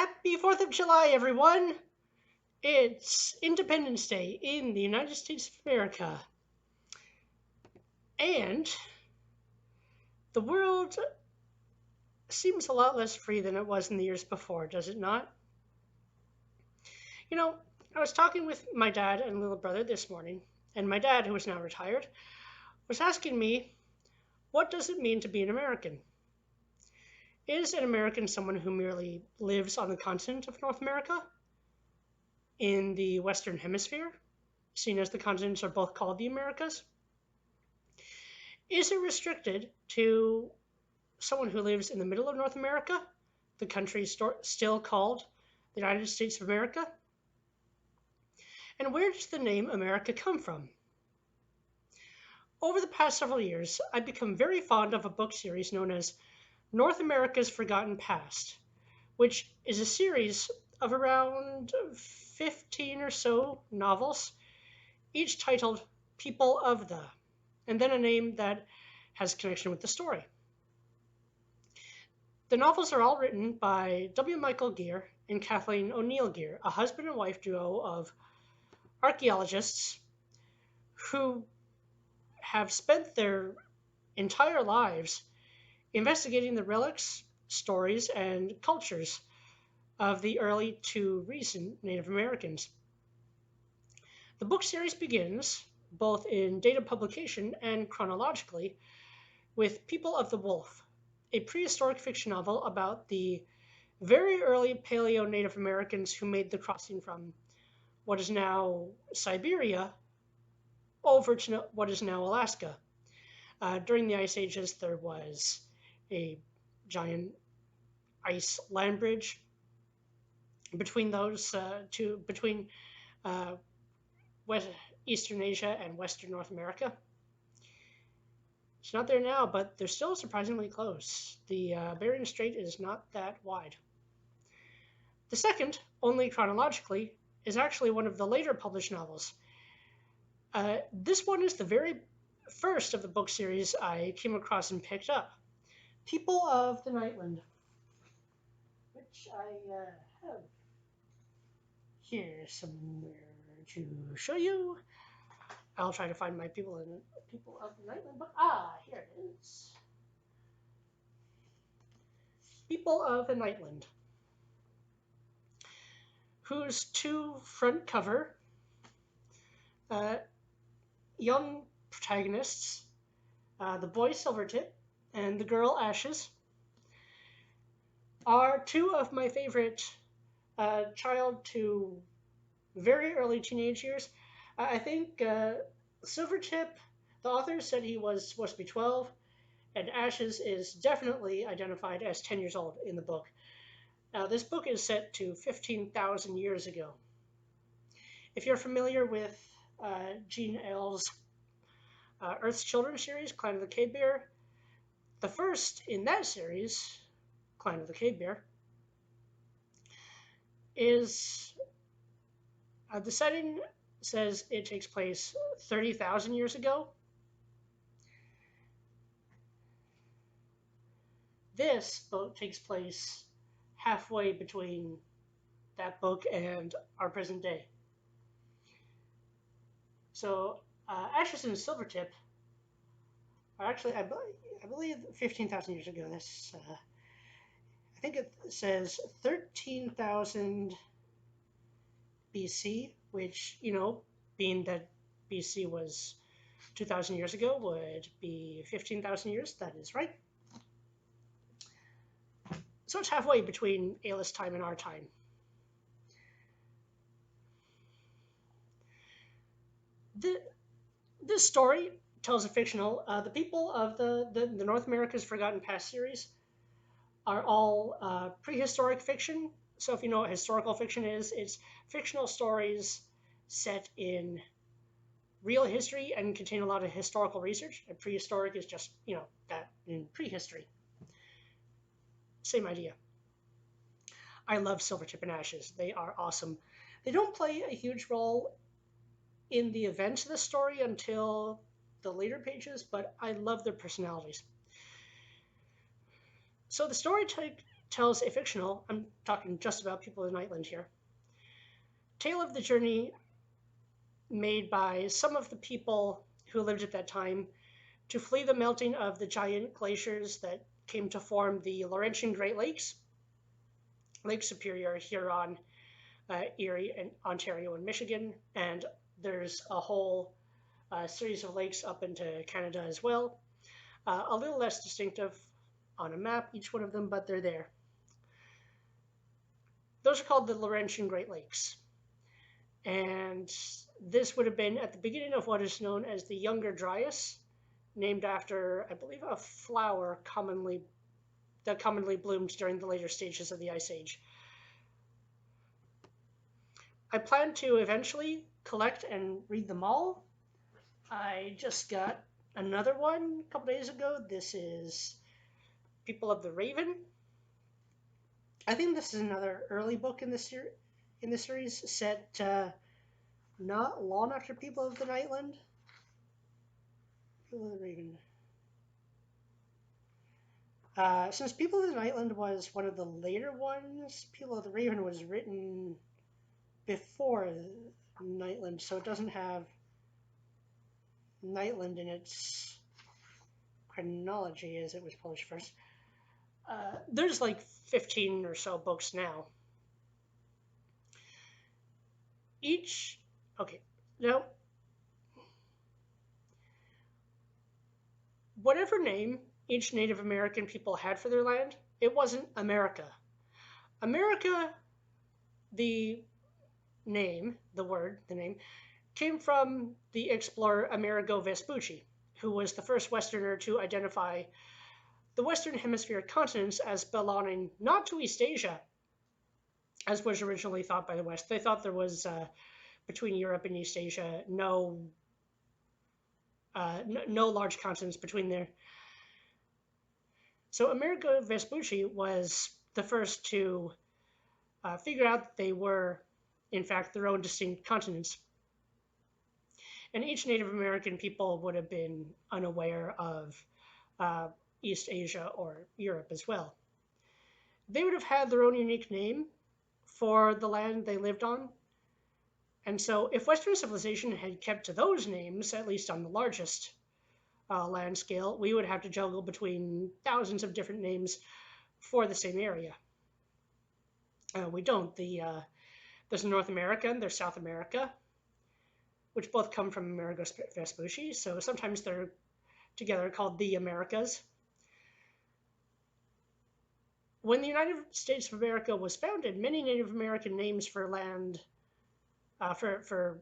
Happy 4th of July, everyone! It's Independence Day in the United States of America. And the world seems a lot less free than it was in the years before, does it not? You know, I was talking with my dad and little brother this morning, and my dad, who is now retired, was asking me, what does it mean to be an American? Is an American someone who merely lives on the continent of North America? In the Western Hemisphere, seen as the continents are both called the Americas? Is it restricted to someone who lives in the middle of North America, the country still called the United States of America? And where does the name America come from? Over the past several years, I've become very fond of a book series known as North America's Forgotten Past, which is a series of around 15 or so novels, each titled People of the, and then a name that has connection with the story. The novels are all written by W. Michael Geer and Kathleen O'Neill Geer, a husband and wife duo of archaeologists who have spent their entire lives investigating the relics, stories, and cultures of the early to recent Native Americans. The book series begins, both in date of publication and chronologically, with People of the Wolf, a prehistoric fiction novel about the very early Paleo Native Americans who made the crossing from what is now Siberia over to what is now Alaska. During the Ice Ages, there was a giant ice land bridge between between uh, Eastern Asia and Western North America. It's not there now, but they're still surprisingly close. The Bering Strait is not that wide. The second, only chronologically, is actually one of the later published novels. This one is the very first of the book series I came across and picked up. People of the Nightland, which I have here somewhere to show you. I'll try to find my People of the Nightland book. Here it is. People of the Nightland, whose two front cover young protagonists, the boy Silvertip and the girl Ashes, are two of my favorite child to very early teenage years. I think Silvertip, the author said he was supposed to be 12, and Ashes is definitely identified as 10 years old in the book. Now, this book is set to 15,000 years ago. If you're familiar with Jean Eyle's Earth's Children series, Clan of the Cave Bear, the first in that series, Clan of the Cave Bear, is the setting says it takes place 30,000 years ago. This book takes place halfway between that book and our present day. So Ashes and Silvertip are actually, I believe 15,000 years ago. This, I think it says 13,000 BC, which, being that BC was 2,000 years ago, would be 15,000 years. That is right. So it's halfway between Ayla's time and our time. This story tells a fictional. The people of the North America's Forgotten Past series are all prehistoric fiction. So if you know what historical fiction is, it's fictional stories set in real history and contain a lot of historical research. And prehistoric is just, that in prehistory. Same idea. I love Silvertip and Ashes. They are awesome. They don't play a huge role in the events of the story until the later pages, but I love their personalities. So the story tells a fictional, I'm talking just about people in Nightland here, tale of the journey made by some of the people who lived at that time to flee the melting of the giant glaciers that came to form the Laurentian Great Lakes, Lake Superior, Huron, Erie, and Ontario and Michigan, and there's a whole series of lakes up into Canada as well. A little less distinctive on a map, each one of them, but they're there. Those are called the Laurentian Great Lakes. And this would have been at the beginning of what is known as the Younger Dryas, named after, I believe, a flower that commonly bloomed during the later stages of the Ice Age. I plan to eventually collect and read them all. I just got another one a couple days ago. This is People of the Raven. I think this is another early book in the series, set not long after People of the Nightland. People of the Raven. Since People of the Nightland was one of the later ones, People of the Raven was written before Nightland, so it doesn't have Nightland in its chronology as it was published first. There's like 15 or so books now. Now, whatever name each Native American people had for their land, it wasn't America. America, the name, came from the explorer Amerigo Vespucci, who was the first Westerner to identify the Western Hemisphere continents as belonging not to East Asia, as was originally thought by the West. They thought there was, between Europe and East Asia, no large continents between there. So Amerigo Vespucci was the first to figure out that they were, in fact, their own distinct continents. And each Native American people would have been unaware of East Asia or Europe as well. They would have had their own unique name for the land they lived on. And so if Western civilization had kept to those names, at least on the largest land scale, we would have to juggle between thousands of different names for the same area. We don't. There's North America and there's South America, which both come from Amerigo Vespucci, so sometimes they're together called the Americas. When the United States of America was founded, many Native American names for land, for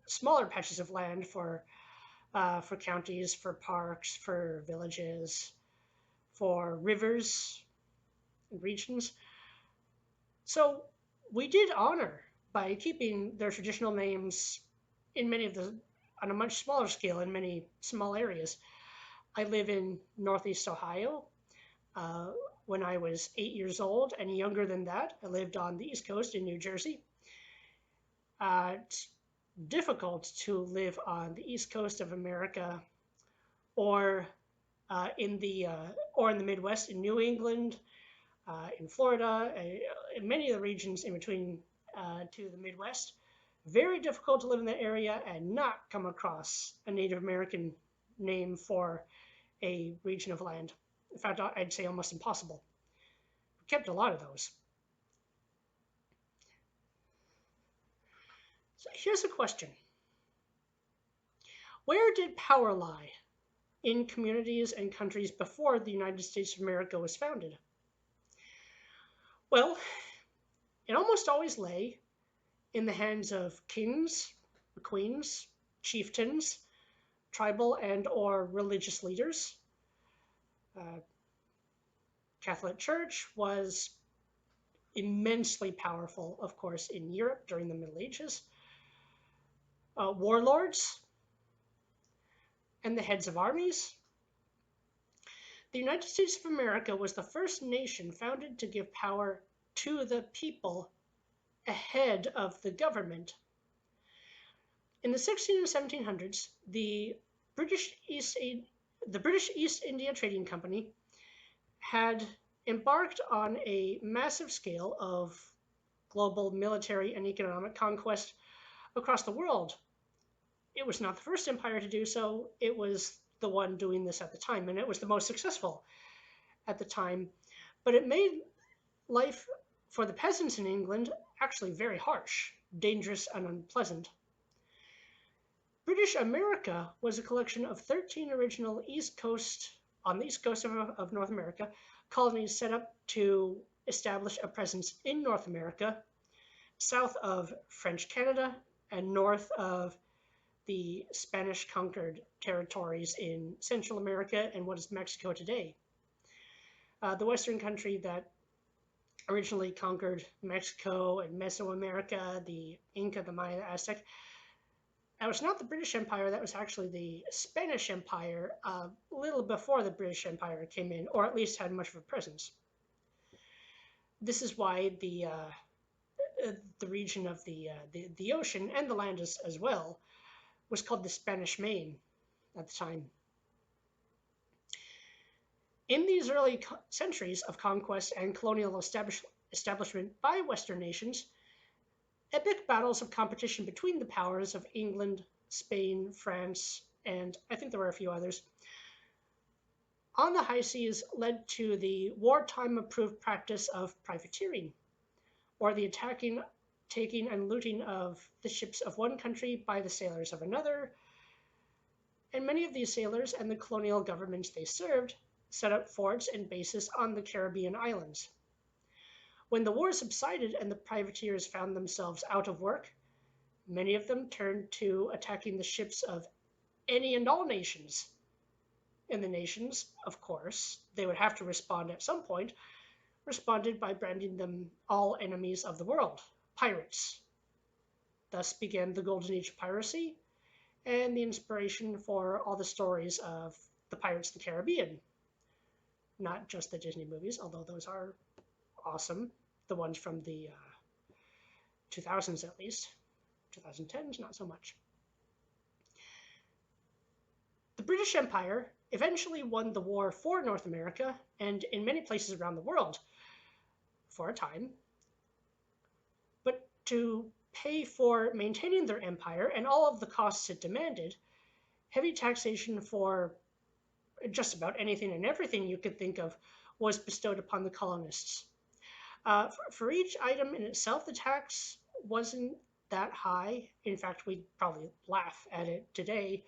smaller patches of land, for counties, for parks, for villages, for rivers and regions. So we did honor by keeping their traditional names on a much smaller scale in many small areas. I live in Northeast Ohio. When I was 8 years old and younger than that, I lived on the East Coast in New Jersey. It's difficult to live on the East Coast of America or in the Midwest, in New England, in Florida, in many of the regions in between to the Midwest. Very difficult to live in that area and not come across a Native American name for a region of land. In fact, I'd say almost impossible. We kept a lot of those. So here's a question. Where did power lie in communities and countries before the United States of America was founded? Well, it almost always lay in the hands of kings, queens, chieftains, tribal and or religious leaders. Catholic Church was immensely powerful, of course, in Europe during the Middle Ages. Warlords and the heads of armies. The United States of America was the first nation founded to give power to the people ahead of the government. In the 1600s and 1700s, the British East India Trading Company had embarked on a massive scale of global military and economic conquest across the world. It was not the first empire to do so, it was the one doing this at the time, and it was the most successful at the time. But it made life for the peasants in England actually very harsh, dangerous, and unpleasant. British America was a collection of 13 original on the east coast of North America, colonies set up to establish a presence in North America, south of French Canada, and north of the Spanish conquered territories in Central America and what is Mexico today. The Western country that originally conquered Mexico and Mesoamerica, the Inca, the Maya, the Aztec. That was not the British Empire, that was actually the Spanish Empire a little before the British Empire came in, or at least had much of a presence. This is why the region of the ocean and the land as well was called the Spanish Main at the time. In these early centuries of conquest and colonial establishment by Western nations, epic battles of competition between the powers of England, Spain, France, and I think there were a few others, on the high seas led to the wartime approved practice of privateering, or the attacking, taking, and looting of the ships of one country by the sailors of another. And many of these sailors and the colonial governments they served set up forts and bases on the Caribbean islands. When the war subsided and the privateers found themselves out of work, many of them turned to attacking the ships of any and all nations. And the nations, of course, they would have to respond at some point, responded by branding them all enemies of the world, pirates. Thus began the Golden Age of piracy and the inspiration for all the stories of the Pirates of the Caribbean. Not just the Disney movies, although those are awesome. The ones from the 2000s at least. 2010s, not so much. The British Empire eventually won the war for North America and in many places around the world for a time. But to pay for maintaining their empire and all of the costs it demanded, heavy taxation for just about anything and everything you could think of was bestowed upon the colonists. For each item in itself, the tax wasn't that high. In fact, we'd probably laugh at it today,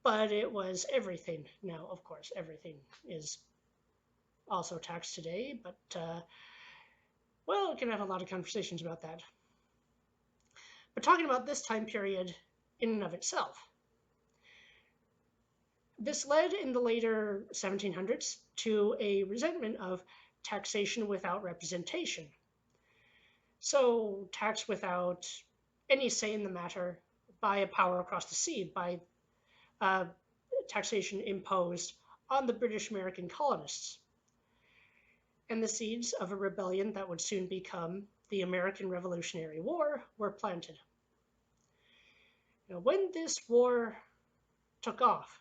but it was everything. Now, of course, everything is also taxed today, but well, we can have a lot of conversations about that. But talking about this time period in and of itself, this led in the later 1700s to a resentment of taxation without representation. So, tax without any say in the matter by a power across the sea, by uh, taxation imposed on the British American colonists. And the seeds of a rebellion that would soon become the American Revolutionary War were planted. Now, when this war took off,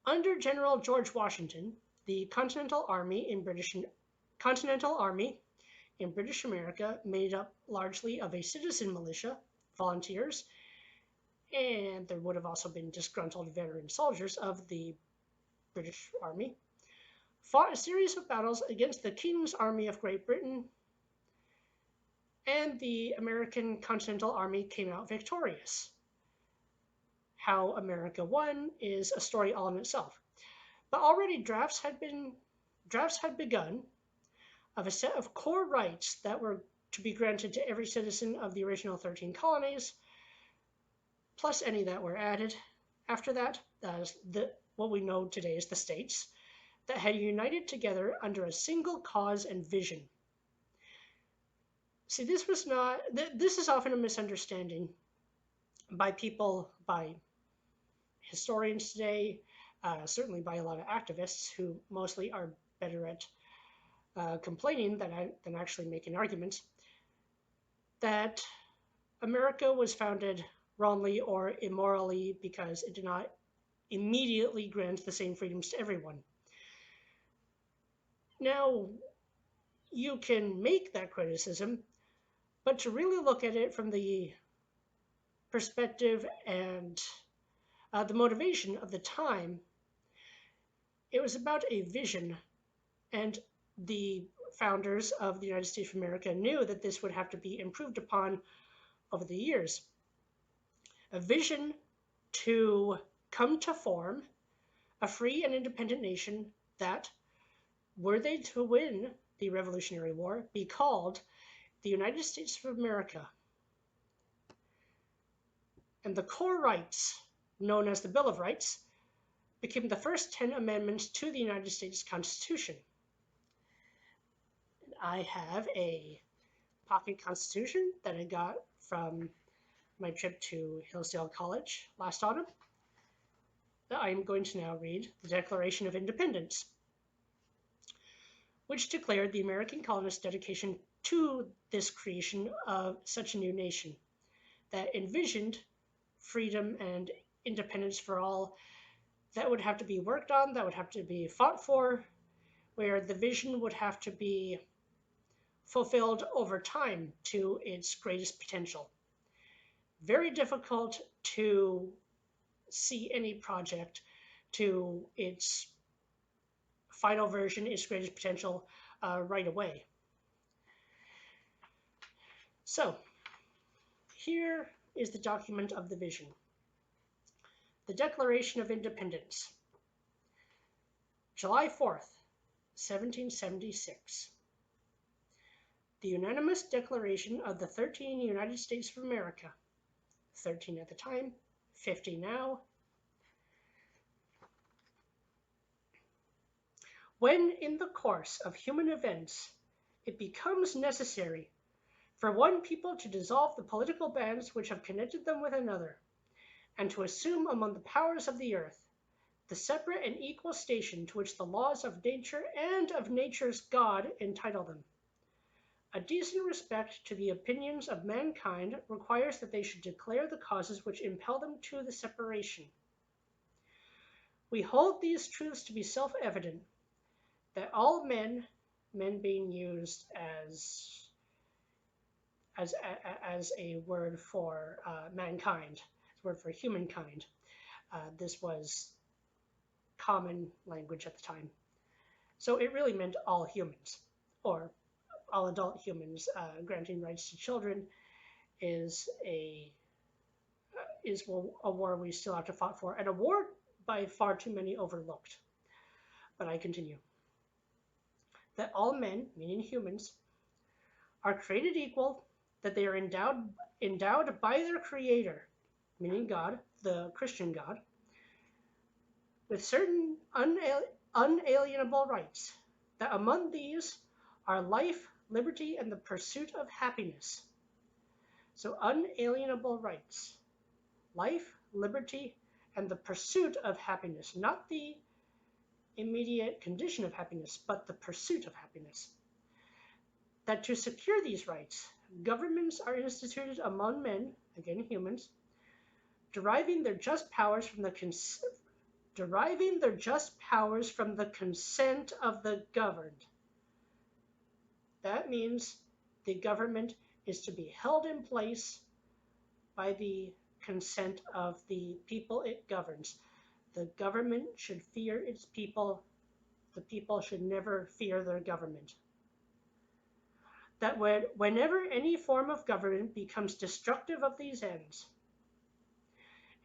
under General George Washington, the Continental Army in British America, made up largely of a citizen militia, volunteers, and there would have also been disgruntled veteran soldiers of the British Army, fought a series of battles against the King's Army of Great Britain, and the American Continental Army came out victorious. How America won is a story all in itself. But already drafts had begun of a set of core rights that were to be granted to every citizen of the original 13 colonies, plus any that were added after that, what we know today as the states, that had united together under a single cause and vision. See, this is often a misunderstanding by historians today, certainly by a lot of activists who mostly are better at complaining than actually making arguments, that America was founded wrongly or immorally because it did not immediately grant the same freedoms to everyone. Now, you can make that criticism, but to really look at it from the perspective and the motivation of the time, it was about a vision, and the founders of the United States of America knew that this would have to be improved upon over the years. A vision to come to form a free and independent nation that, were they to win the Revolutionary War, be called the United States of America. And the core rights, known as the Bill of Rights, became the first 10 amendments to the United States Constitution. I have a pocket constitution that I got from my trip to Hillsdale College last autumn. I'm going to now read the Declaration of Independence, which declared the American colonists' dedication to this creation of such a new nation that envisioned freedom and independence for all that would have to be worked on, that would have to be fought for, where the vision would have to be fulfilled over time to its greatest potential. Very difficult to see any project to its final version, its greatest potential, right away. So, here is the document of the vision. The Declaration of Independence, July 4th, 1776. The unanimous declaration of the 13 United States of America, 13 at the time, 50 now. When in the course of human events it becomes necessary for one people to dissolve the political bands which have connected them with another, and to assume among the powers of the earth the separate and equal station to which the laws of nature and of nature's God entitle them, a decent respect to the opinions of mankind requires that they should declare the causes which impel them to the separation. We hold these truths to be self-evident, that all men being used as a word for mankind, a word for humankind. This was common language at the time. So it really meant all humans, or all adult humans. Granting rights to children is a war we still have to fight for, and a war by far too many overlooked. But I continue. That all men, meaning humans, are created equal, that they are endowed by their Creator, meaning God, the Christian God, with certain unalienable rights, that among these are life, liberty, and the pursuit of happiness. So unalienable rights, life, liberty, and the pursuit of happiness, not the immediate condition of happiness, but the pursuit of happiness. That to secure these rights, governments are instituted among men, again humans, deriving their just powers from the consent of the governed. That means the government is to be held in place by the consent of the people it governs. The government should fear its people. The people should never fear their government. That whenever any form of government becomes destructive of these ends,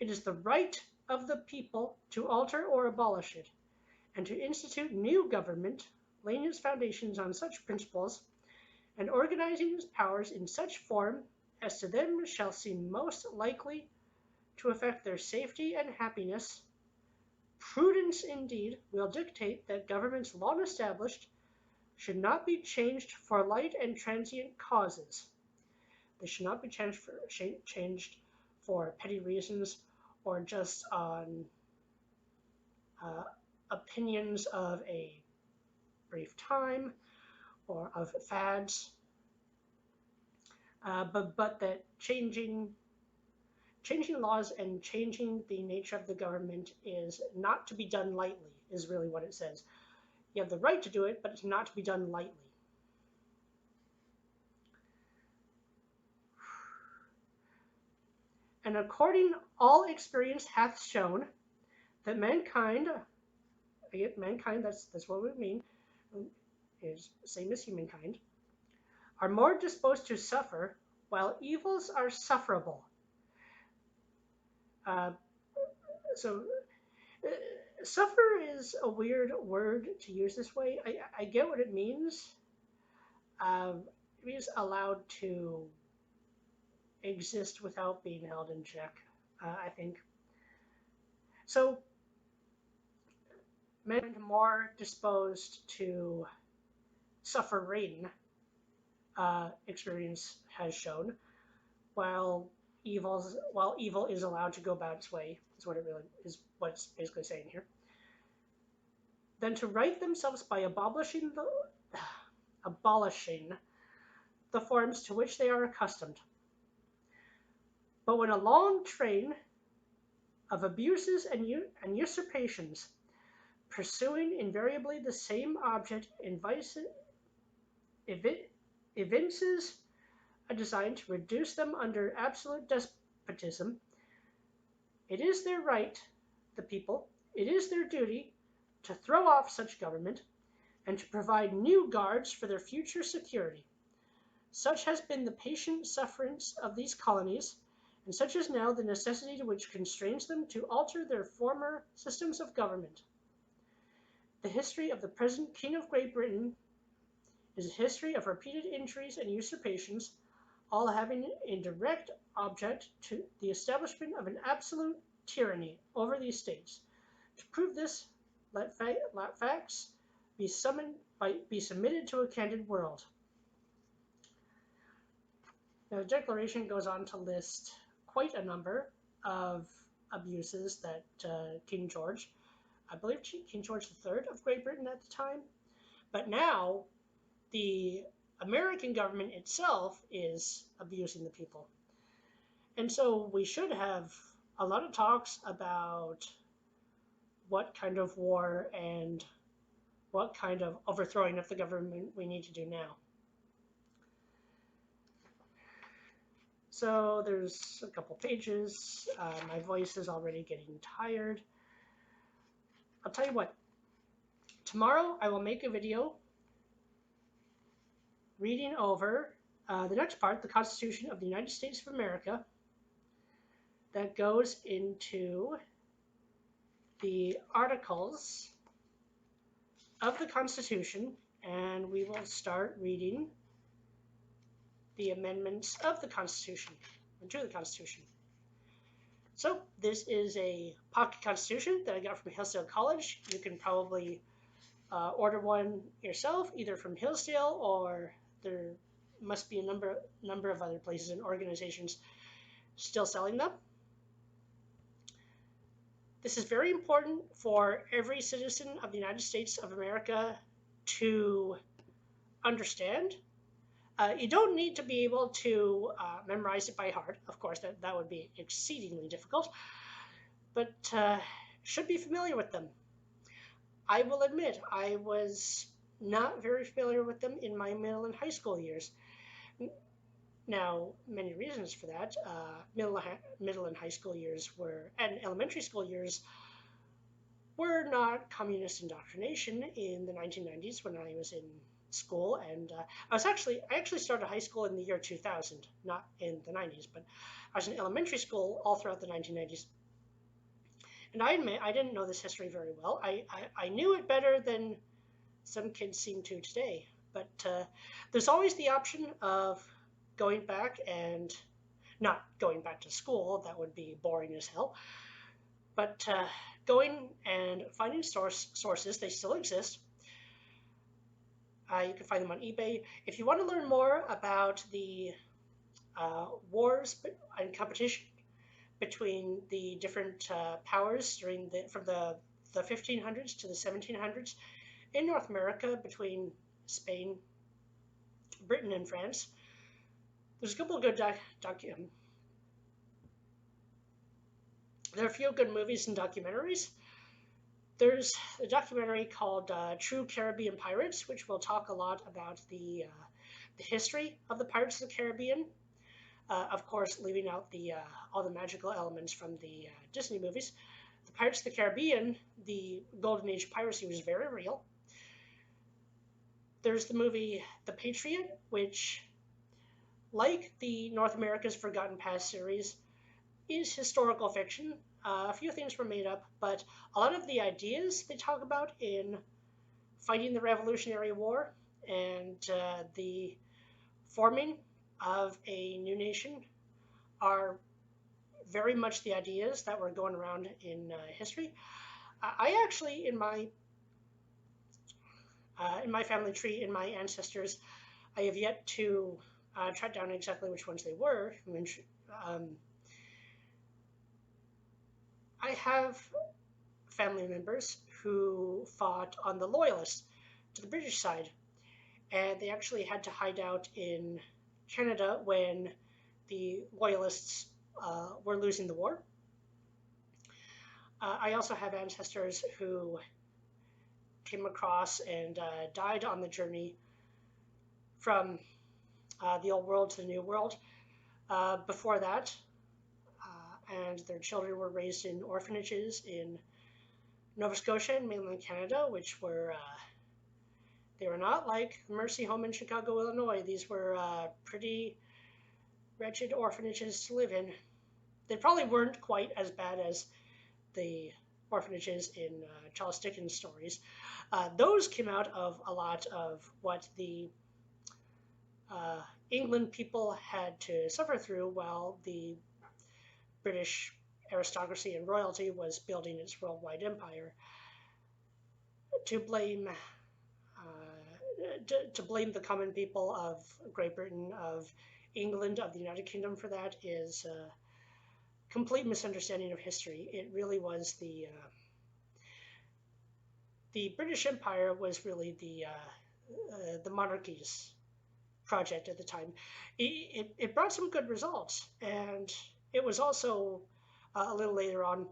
it is the right of the people to alter or abolish it, and to institute new government, laying its foundations on such principles, and organizing its powers in such form as to them shall seem most likely to affect their safety and happiness. Prudence, indeed, will dictate that governments long established should not be changed for light and transient causes. They should not be changed for petty reasons, or just on opinions of a brief time, or of fads, but that changing laws and changing the nature of the government is not to be done lightly, is really what it says. You have the right to do it, but it's not to be done lightly. And according all experience hath shown that mankind, again, mankind, that's what we mean, is same as humankind, are more disposed to suffer, while evils are sufferable. Uh, so, suffer is a weird word to use this way. I get what it means. It means allowed to exist without being held in check, I think. So, men are more disposed to suffering, experience has shown, while evil is allowed to go about its way, is what it really is. What it's basically saying here. Than to right themselves by abolishing the forms to which they are accustomed. But when a long train of abuses and usurpations, pursuing invariably the same object, evinces a design to reduce them under absolute despotism, it is their right, the people, it is their duty to throw off such government and to provide new guards for their future security. Such has been the patient sufferance of these colonies, and such is now the necessity which constrains them to alter their former systems of government. The history of the present King of Great Britain is a history of repeated injuries and usurpations, all having in direct object to the establishment of an absolute tyranny over these states. To prove this, let facts be submitted to a candid world. Now, the Declaration goes on to list quite a number of abuses that King George, I believe King George III of Great Britain at the time, but now the American government itself is abusing the people. And so we should have a lot of talks about what kind of war and what kind of overthrowing of the government we need to do now. So there's a couple pages. My voice is already getting tired. I'll tell you what. Tomorrow I will make a video reading over the next part, the Constitution of the United States of America, that goes into the articles of the Constitution, and we will start reading the amendments of the Constitution, to the Constitution. So this is a pocket Constitution that I got from Hillsdale College. You can probably order one yourself, either from Hillsdale, or there must be a number of other places and organizations still selling them. This is very important for every citizen of the United States of America to understand. You don't need to be able to memorize it by heart. Of course, that would be exceedingly difficult, but should be familiar with them. I will admit, I was not very familiar with them in my middle and high school years. Now, many reasons for that. Middle and high school years and elementary school years were not communist indoctrination in the 1990s when I was in school, and I actually started high school in the year 2000, not in the 90s, but I was in elementary school all throughout the 1990s. And I admit I didn't know this history very well. I knew it better than some kids seem to today, but there's always the option of going back and not going back to school. That would be boring as hell. But going and finding sources, they still exist. You can find them on eBay. If you want to learn more about the wars and competition between the different powers from the 1500s to the 1700s in North America between Spain, Britain, and France, there's a couple of good there are a few good movies and documentaries. There's a documentary called True Caribbean Pirates, which will talk a lot about the history of the Pirates of the Caribbean. Of course, leaving out the all the magical elements from the Disney movies. The Pirates of the Caribbean, the Golden Age piracy was very real. There's the movie The Patriot, which, like the North America's Forgotten Past series, is historical fiction. A few things were made up, but a lot of the ideas they talk about in fighting the Revolutionary War and the forming of a new nation are very much the ideas that were going around in history. I actually, in my family tree, in my ancestors, I have yet to track down exactly which ones they were. Um, I have family members who fought on the Loyalists to the British side, and they actually had to hide out in Canada when the Loyalists were losing the war. I also have ancestors who came across and died on the journey from the old world to the new world. Before that, and their children were raised in orphanages in Nova Scotia and mainland Canada, which were they were not like Mercy Home in Chicago, Illinois. These were pretty wretched orphanages to live in. They probably weren't quite as bad as the orphanages in Charles Dickens stories. Those came out of a lot of what the England people had to suffer through while the British aristocracy and royalty was building its worldwide empire. To blame to blame the common people of Great Britain, of England, of the United Kingdom for that is a complete misunderstanding of history. It really was the British Empire was really the monarchy's project at the time. It brought some good results, and it was also a little later on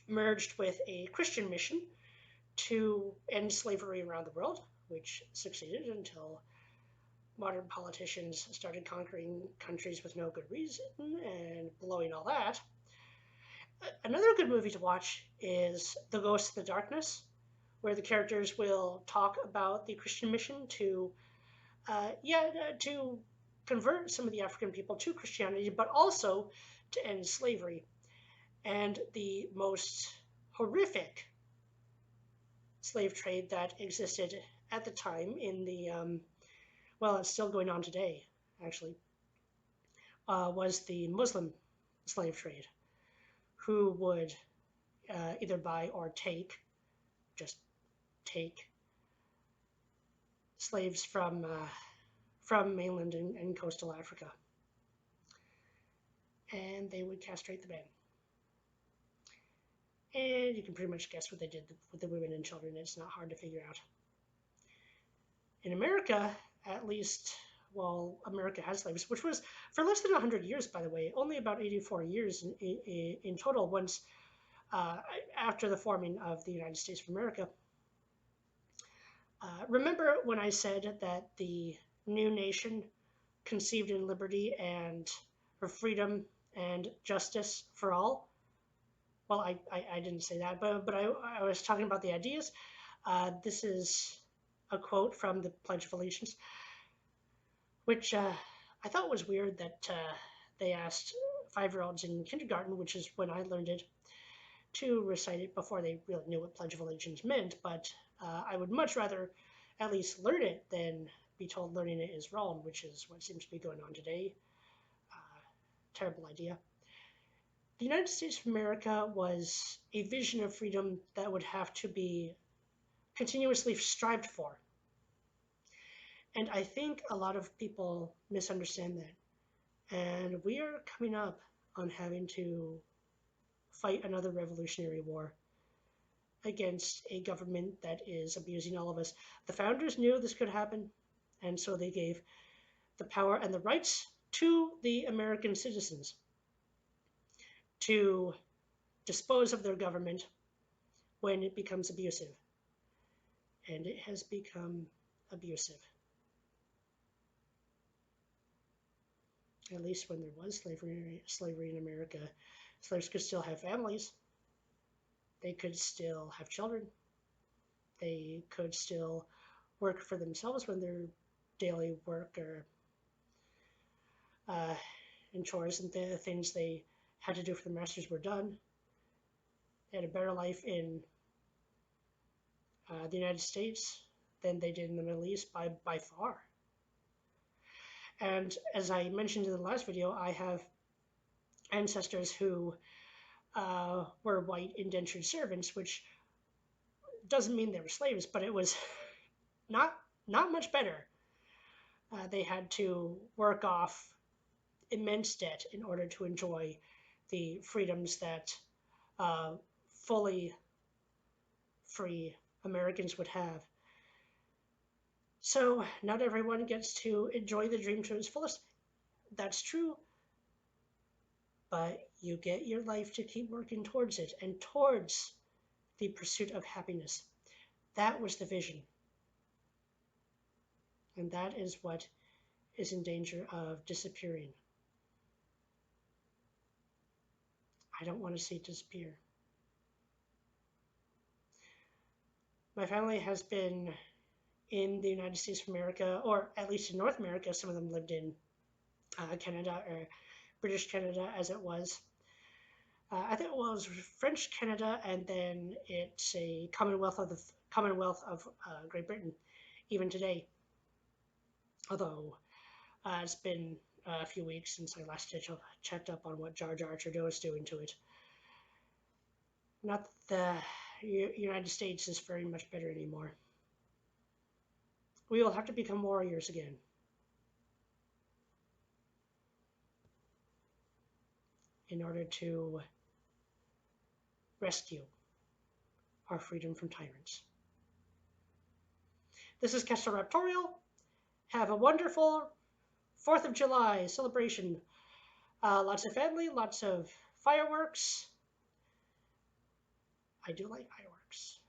merged with a Christian mission to end slavery around the world, which succeeded until modern politicians started conquering countries with no good reason and blowing all that. Another good movie to watch is The Ghost of the Darkness, where the characters will talk about the Christian mission to convert some of the African people to Christianity, but also to end slavery. And the most horrific slave trade that existed at the time in the well, it's still going on today, actually, was the Muslim slave trade, who would either buy or just take slaves from mainland and coastal Africa, and they would castrate the men. And you can pretty much guess what they did with the women and children. It's not hard to figure out. In America, at least, well, America has slaves, which was for less than 100 years, by the way, only about 84 years in total once after the forming of the United States of America. Remember when I said that the new nation conceived in liberty and for freedom and justice for all? Well, I didn't say that, but I was talking about the ideas. This is a quote from the Pledge of Allegiance, which I thought was weird that they asked 5-year-olds in kindergarten, which is when I learned it, to recite it before they really knew what Pledge of Allegiance meant. But I would much rather at least learn it than be told learning it is wrong, which is what seems to be going on today. Terrible idea. The United States of America was a vision of freedom that would have to be continuously strived for. And I think a lot of people misunderstand that. And we are coming up on having to fight another revolutionary war against a government that is abusing all of us. The founders knew this could happen, and so they gave the power and the rights to the American citizens to dispose of their government when it becomes abusive. And it has become abusive. At least when there was slavery in America, slaves could still have families. They could still have children. They could still work for themselves when their daily work or uh, and chores and the things they had to do for the masters were done. They had a better life in the United States than they did in the Middle East by far. And as I mentioned in the last video, I have ancestors who were white indentured servants, which doesn't mean they were slaves, but it was not not much better. They had to work off immense debt in order to enjoy the freedoms that uh, fully free Americans would have. So not everyone gets to enjoy the dream to its fullest. That's true, but you get your life to keep working towards it and towards the pursuit of happiness. That was the vision. And that is what is in danger of disappearing. I don't want to see it disappear. My family has been in the United States of America, or at least in North America. Some of them lived in Canada, or British Canada as it was. I think it was French Canada, and then it's a Commonwealth of Great Britain, even today. Although it's been a few weeks since I last checked up on what Jar Jar Trudeau is doing to it. Not that the United States is very much better anymore. We will have to become warriors again. In order to rescue our freedom from tyrants. This is Kestrel Raptorial. Have a wonderful 4th of July celebration. Lots of family, lots of fireworks. I do like fireworks.